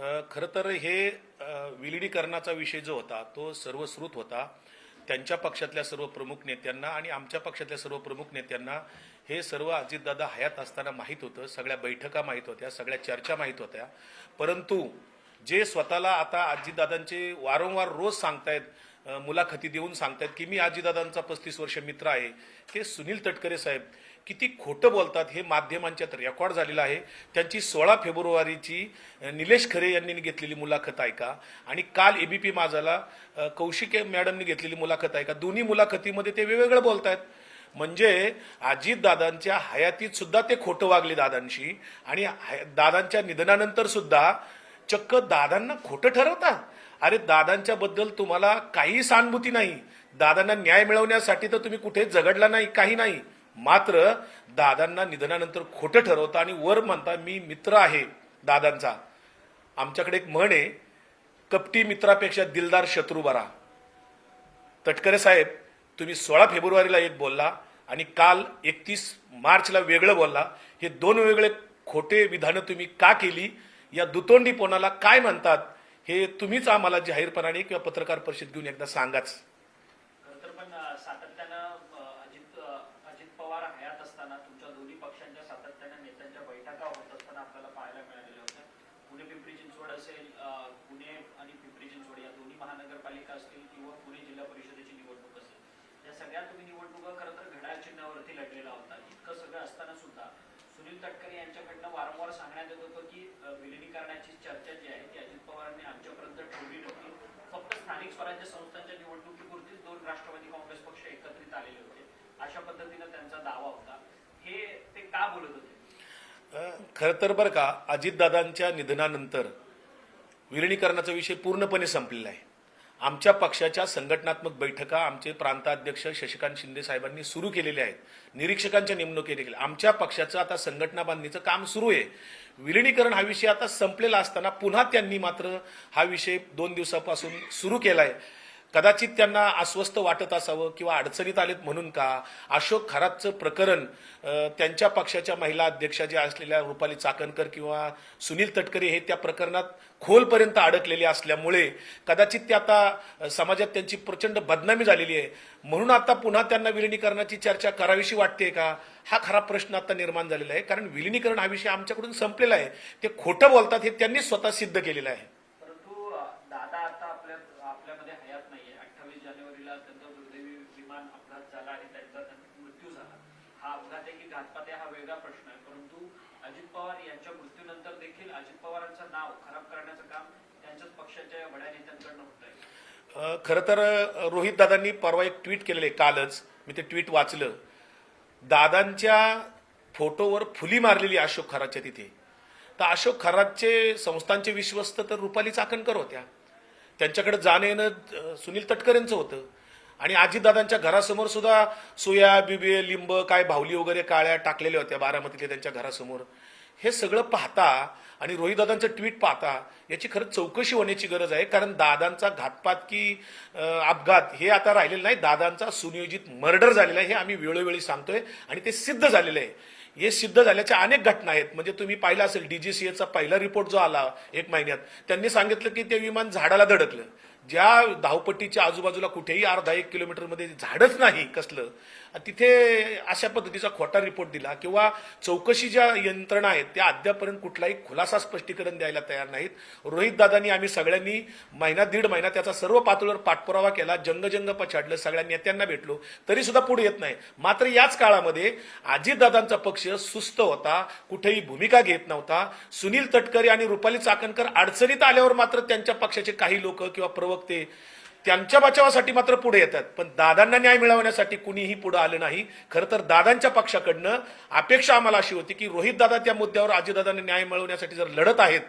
खरं तर हे विलिनीकरणाचा विषय जो होता तो सर्वश्रुत होता. त्यांच्या पक्षातल्या सर्व प्रमुख नेत्यांना आणि आमच्या पक्षातल्या सर्व प्रमुख नेत्यांना हे सर्व अजितदादा हयात असताना माहीत होतं. सगळ्या बैठका माहीत होत्या, सगळ्या चर्चा माहीत होत्या. परंतु जे स्वतःला आता अजितदादांचे वारंवार रोज सांगतायत, मुलाखती देऊन सांगतायत की मी अजितदादांचा 35 वर्ष मित्र आहे, हे सुनील तटकरे साहेब किती खोटं बोलतात हे माध्यमांच्यात रेकॉर्ड झालेलं आहे. त्यांची 16 फेब्रुवारीची निलेश खरे यांनी घेतलेली मुलाखत ऐका आणि काल एबीपी माझाला कौशिक मॅडमनी घेतलेली मुलाखत ऐका. दोन्ही मुलाखतीमध्ये ते वेगवेगळं बोलतायत. म्हणजे अजितदादांच्या हयातीत सुद्धा ते खोटं वागले दादांशी आणि दादांच्या निधनानंतर सुद्धा चक्क दादांना खोटं ठरवता. अरे दादांच्या बद्दल तुम्हाला काही सहानुभूती नाही. दादांना न्याय मिळवण्यासाठी तर तुम्ही कुठे झगडला नाही, काही नाही. मात्र दादांना निधनानंतर खोटं ठरवता आणि वर म्हणता मी मित्र आहे दादांचा. आमच्याकडे एक म्हण आहे, कपटी मित्रापेक्षा दिलदार शत्रू बरा. तटकरे साहेब, तुम्ही 16 फेब्रुवारीला एक बोलला आणि काल 31 मार्चला वेगळं बोलला. हे दोन वेगळे खोटे विधानं तुम्ही का केली? या दुतोंडीपणाला काय म्हणतात हे तुम्हीच आम्हाला जाहीरपणाने किंवा पत्रकार परिषद घेऊन एकदा सांगाच. अजित पवार हयात असताना तुमच्या दोन्ही पक्षांच्या सातत्याने नेत्यांच्या बैठका होत असताना आपल्याला पाहायला मिळालेल्या होत्या. पुणे पिंपरी चिंचवड असेल, पुणे आणि पिंपरी चिंचवड या दोन्ही महानगरपालिका असतील किंवा पुणे जिल्हा परिषदेची निवडणूक असेल, या सगळ्या तुम्ही निवडणुका खरं तर घड्याळ चिन्हावरती लढलेला होता. इतकं सगळं असताना सुद्धा सुनील तटकरे यांच्याकडनं वारंवार सांगण्यात येत होतं की विलिनीकरणाची चर्चा जी आहे ती अजित पवारांनी आमच्यापर्यंत ठेवली नव्हती. फक्त स्थानिक स्वराज्य संस्थांच्या निवडणुकीपुरतीच दोन राष्ट्रवादी काँग्रेस पक्ष एकत्रित आलेले होते, अशा पद्धतीनं त्यांचा दावा होता. हे ते का बोलत होते? खरं तर बरं का, अजितदादांच्या निधनानंतर विलिनीकरणाचा विषय पूर्णपणे संपलेला आहे. आमच्या पक्षाच्या संघटनात्मक बैठका आमचे प्रांताध्यक्ष शशिकांत शिंदे साहेबांनी सुरू केलेल्या आहेत. निरीक्षकांच्या नेमणुकी केलेल्या. आमच्या पक्षाचं आता संघटना बांधणीचं काम सुरू आहे. विलिनीकरण हा विषय आता संपलेला असताना पुन्हा त्यांनी मात्र हा विषय 2 दिवसापासून सुरू केलाय. कदाचित त्यांना अस्वस्थ वाटत असावं किंवा अडचणीत आलेत म्हणून का? अशोक खरातचं प्रकरण त्यांच्या पक्षाच्या महिला अध्यक्षा ज्या असलेल्या रुपाली चाकणकर किंवा सुनील तटकरे हे त्या प्रकरणात खोलपर्यंत अडकलेले असल्यामुळे कदाचित ते आता समाजात त्यांची प्रचंड बदनामी झालेली आहे. म्हणून आता पुन्हा त्यांना विलिनीकरणाची चर्चा करावीशी वाटते का? हा खरा प्रश्न आता निर्माण झालेला आहे. कारण विलिनीकरण हा विषय आमच्याकडून संपलेला आहे. ते खोटं बोलतात हे त्यांनी स्वतः सिद्ध केलेलं आहे. दादा आता आपल्यामध्ये हयात नाहीये. 28 जानेवारीला त्यांचा दुर्दैवी विमान अपघात झाला आणि त्यांचा मृत्यू झाला. हा अपघात आहे की घातपात आहे हा वेगळा प्रश्न आहे. परंतु अजित पवार यांच्या मृत्यूनंतर देखील अजित पवारांचं नाव खराब करण्याचं काम त्यांच्याच पक्षाच्या बड्या नेत्यांकडनं होत आहे. खरं तर रोहित दादांनी परवा एक ट्विट केलेलं आहे, कालच मी ते ट्विट वाचलं. दादांच्या फोटोवर फुली मारलेली अशोक खरातच्या तिथे. तर अशोक खरातचे संस्थांचे विश्वस्त तर रुपाली चाकणकर होत्या. त्यांच्याकडे जाणं येणं सुनील तटकरेंचं होतं. आणि अजितदादांच्या घरासमोर सुद्धा सोया बिबे लिंब काय भावली वगैरे काळ्या टाकलेल्या होत्या बारामतीतल्या त्यांच्या घरासमोर. हे सगळं पाहता आणि रोहितदादांचं ट्विट पाहता याची खरंच चौकशी होण्याची गरज आहे. कारण दादांचा घातपात की अपघात हे आता राहिलेलं नाही, दादांचा सुनियोजित मर्डर झालेला आहे हे आम्ही वेळोवेळी सांगतोय आणि ते सिद्ध झालेलं आहे. हे सिद्ध झाल्याच्या अनेक घटना आहेत. म्हणजे तुम्ही पाहिलं असेल डीजीसीएचा पहिला रिपोर्ट जो आला 1 महिन्यात, त्यांनी सांगितलं की ते विमान झाडाला धडकलं. ज्या धावपट्टीच्या आजूबाजूला कुठेही अर्धा-1 किलोमीटरमध्ये झाडच नाही कसलं, तिथे अशा पद्धतीचा खोटा रिपोर्ट दिला. किंवा चौकशी ज्या यंत्रणा आहेत त्या अद्यापर्यंत कुठलाही खुलासा स्पष्टीकरण द्यायला तयार नाहीत. रोहित दादांनी आम्ही सगळ्यांनी दीड महिना त्याचा सर्व पातळीवर पाठपुरावा केला, जंग पछाडलं, सगळ्या नेत्यांना भेटलो, तरी सुद्धा पुढे येत नाही. मात्र याच काळामध्ये अजितदादांचा पक्ष सुस्त होता, कुठेही भूमिका घेत नव्हता. सुनील तटकरे आणि रुपाली चाकणकर अडचणीत आल्यावर मात्र त्यांच्या पक्षाचे काही लोक किंवा प्रवक्ते त्यांच्या बचावासाठी मात्र पुढे येतात. पण दादांना न्याय मिळवण्यासाठी कुणीही पुढे आलं नाही. खरं तर दादांच्या पक्षाकडनं अपेक्षा आम्हाला अशी होती की रोहित दादा त्या मुद्द्यावर अजितदादांना न्याय मिळवण्यासाठी जर लढत आहेत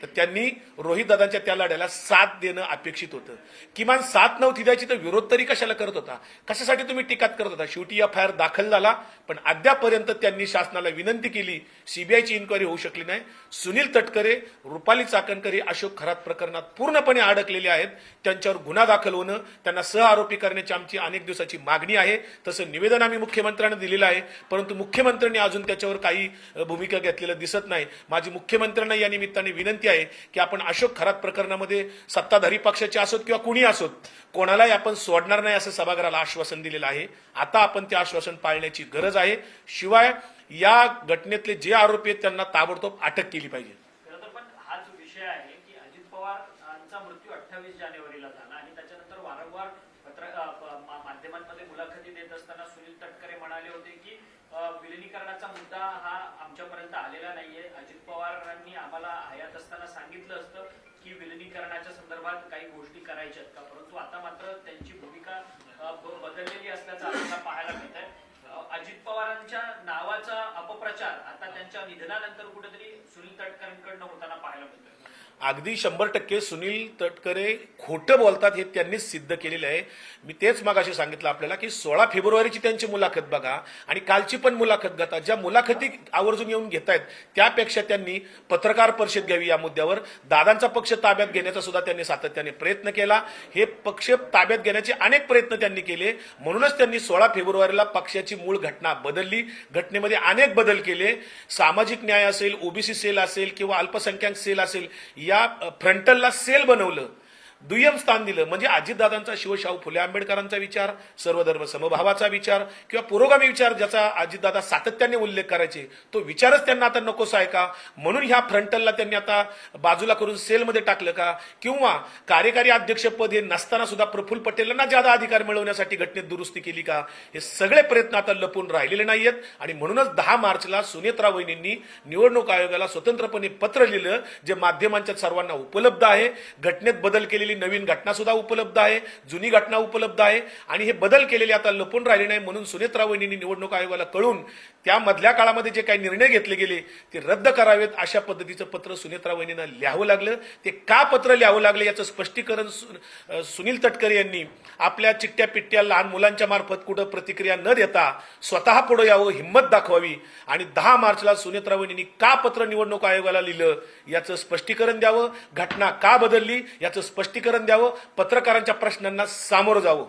तर त्यांनी रोहित दादांच्या त्या लढ्याला साथ देणं अपेक्षित होतं. किमान साथ नव्हती द्यायची तर विरोध तरी कशाला करत होता? कशासाठी तुम्ही टीकात करत होता? शेवटी एफआयआर दाखल झाला, पण अद्यापर्यंत त्यांनी शासनाला विनंती केली, सीबीआयची इन्क्वायरी होऊ शकली नाही. सुनील तटकरे, रुपाली चाकणकर हे अशोक खरात प्रकरणात पूर्णपणे अडकलेले आहेत. त्यांच्यावर गुन्हा दाखल होणं, त्यांना सहआरोपी करण्याची आमची अनेक दिवसाची मागणी आहे. तसं निवेदन आम्ही मुख्यमंत्र्यांना दिलेलं आहे, परंतु मुख्यमंत्र्यांनी अजून त्याच्यावर काही भूमिका घेतलेलं दिसत नाही. माझी मुख्यमंत्र्यांना या निमित्ताने विनंती आहे आहे की आपण अशोक खरात प्रकरणामध्ये सत्ताधारी पक्षाचे असोत किंवा कुणी असोत कोणालाही आपण सोडणार नाही असं सभागृहाला आश्वासन दिलेलं आहे. आता आपण ते आश्वासन पाळण्याची गरज आहे. शिवाय या घटनेतले जे आरोपी आहेत त्यांना ताबडतोब अटक केली पाहिजे. खरं तर पण हाच विषय आहे की अजित पवारांचा मृत्यू 28 जानेवारीला झाला आणि त्याच्यानंतर वारंवार माध्यमांमध्ये मुलाखती देत असताना सुनील तटकरे म्हणाले होते की विलिनीकरणाचा मुद्दा हा आमच्यापर्यंत आलेला नाहीये. अजित पवारांनी आम्हाला हयात असताना सांगितलं असतं की विलिनीकरणाच्या संदर्भात काही गोष्टी करायच्यात का, परंतु आता मात्र त्यांची भूमिका बदललेली असल्याचं आपल्याला पाहायला मिळत आहे. अजित पवारांच्या नावाचा अपप्रचार आता त्यांच्या निधनानंतर कुठेतरी सुनील तटकरेंकडनं होताना पाहायला मिळतोय. अगदी 100% सुनील तटकरे खोटं बोलतात हे त्यांनीच सिद्ध केलेलं आहे. मी तेच मगाशी सांगितलं आपल्याला की 16 फेब्रुवारीची त्यांची मुलाखत बघा आणि कालची पण मुलाखत बघा. ज्या मुलाखती आवर्जून येऊन घेत आहेत त्यापेक्षा त्यांनी पत्रकार परिषद घ्यावी या मुद्द्यावर. दादांचा पक्ष ताब्यात घेण्याचा सुद्धा त्यांनी सातत्याने प्रयत्न केला. हे पक्ष ताब्यात घेण्याचे अनेक प्रयत्न त्यांनी केले. म्हणूनच त्यांनी 16 फेब्रुवारीला पक्षाची मूळ घटना बदलली. घटनेमध्ये अनेक बदल केले. सामाजिक न्याय असेल, ओबीसी सेल असेल किंवा अल्पसंख्याक सेल असेल, या फ्रंटलला सेल बनवलं, दुय्यम स्थान दिलं. म्हणजे अजितदादांचा शिवशाहू फुले आंबेडकरांचा विचार, सर्वधर्म समभावाचा विचार किंवा पुरोगामी विचार ज्याचा अजितदादा सातत्याने उल्लेख करायचे तो विचारच त्यांना आता नकोसा आहे का? म्हणून ह्या फ्रंटलला त्यांनी आता बाजूला करून सेलमध्ये टाकलं का? किंवा कार्यकारी अध्यक्षपद हे नसताना सुद्धा प्रफुल्ल पटेलांना ज्यादा अधिकार मिळवण्यासाठी घटनेत दुरुस्ती केली का? हे सगळे प्रयत्न आता लपून राहिलेले नाहीयेत. आणि म्हणूनच 10 मार्चला सुनेत्रा वहिनींनी निवडणूक आयोगाला स्वतंत्रपणे पत्र लिहिलं जे माध्यमांच्या सर्वांना उपलब्ध आहे. घटनेत बदल केलेली नवीन घटना सुद्धा उपलब्ध आहे, जुनी घटना उपलब्ध आहे आणि हे बदल केलेले आता लपून राहिले नाही. म्हणून सुनेत्रा वहिनींनी निवडणूक आयोगाला कळून त्या मधल्या काळामध्ये जे काही निर्णय घेतले गेले ते रद्द करावेत अशा पद्धतीचं पत्र सुनेत्रा वहिनींना लिहावं लागलं. ते का पत्र लिहावं लागलं याचं स्पष्टीकरण सुनील तटकरे यांनी आपल्या चिट्ट्या पिट्ट्या लहान मुलांच्या मार्फत कुठं प्रतिक्रिया न देता स्वतः पुढे यावं, हिंमत दाखवावी आणि 10 मार्चला सुनेत्रा वहिनींनी का पत्र निवडणूक आयोगाला लिहिलं याचं स्पष्टीकरण द्यावं. घटना का बदलली याचं स्पष्टीकरण द्यावं. पत्रकारांच्या प्रश्नांना सामोरं जावं.